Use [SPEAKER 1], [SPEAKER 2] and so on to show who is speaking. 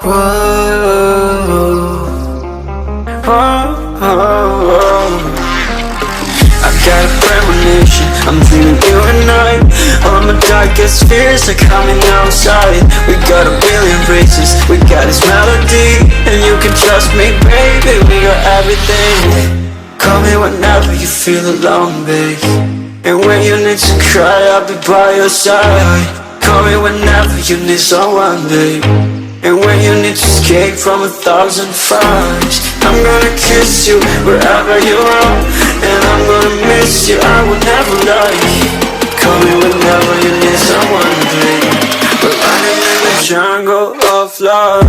[SPEAKER 1] Whoa, whoa, whoa. I got a premonition, I'm dreaming you and I. All my darkest fears are coming outside. We got a billion races, we got this melody. And you can trust me, baby, we got everything. Call me whenever you feel alone, babe. And when you need to cry, I'll be by your side. Call me whenever you need someone, babe. And when you need to escape from 1,000 fires, I'm gonna kiss you wherever you are. And I'm gonna miss you, I will never lie. Call me whenever you need someone, babe. We're running in the jungle of love.